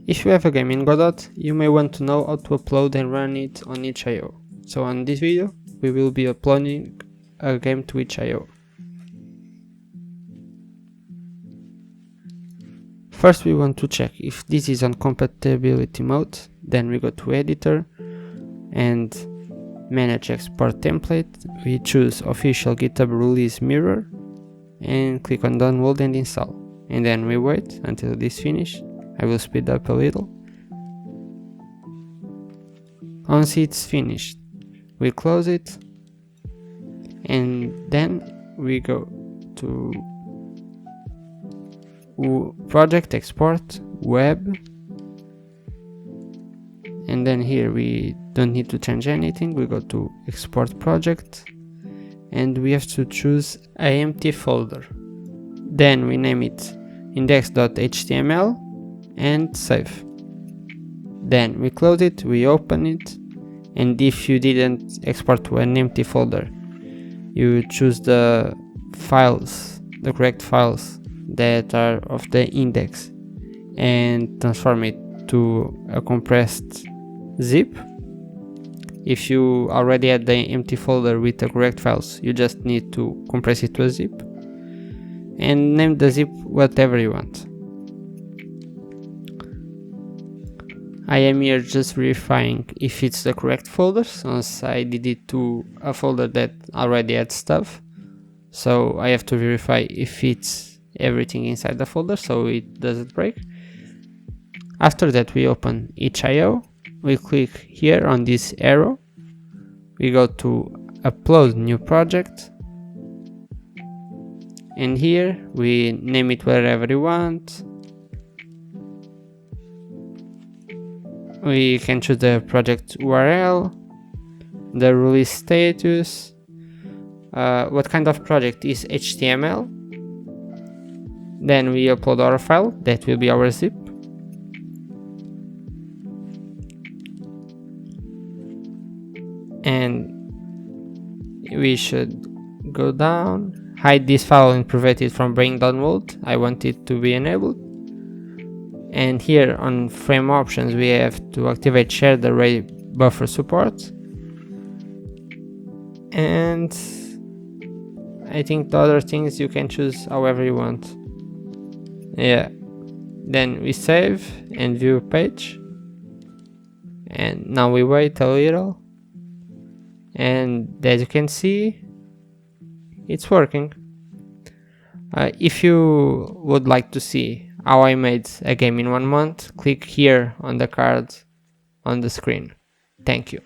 If you have a game in Godot, you may want to know how to upload and run it on itch.io. So on this video, we will be uploading a game to itch.io. First we want to check if this is on compatibility mode, then we go to editor and manage export template. We choose official GitHub release mirror and click on download and install, and then we wait until this finish. I will speed up a little. Once it's finished, we close it, and then we go to project export web, and then here we don't need to change anything. We go to export project and we have to choose an empty folder. Then we name it index.html and save. Then we close it, we open it, and if you didn't export to an empty folder, you choose the files, the correct files that are of the index, and transform it to a compressed zip. If you already had the empty folder with the correct files, you just need to compress it to a zip, and name the zip whatever you want. I am here just verifying if it's the correct folder, since I did it to a folder that already had stuff, so I have to verify if it's everything inside the folder so it doesn't break. After that we open itch.io, we click here on this arrow, we go to upload new project, and here we name it wherever you want. We can choose the project URL, the release status, what kind of project is HTML. Then we upload our file, that will be our zip. And we should go down, hide this file and prevent it from being downloaded. I want it to be enabled. And here on frame options we have to activate shared array buffer support. And I think the other things you can choose however you want. Yeah, then we save and view page, and now we wait a little, and as you can see, it's working. If you would like to see how I made a game in 1 month, click here on the card on the screen. Thank you.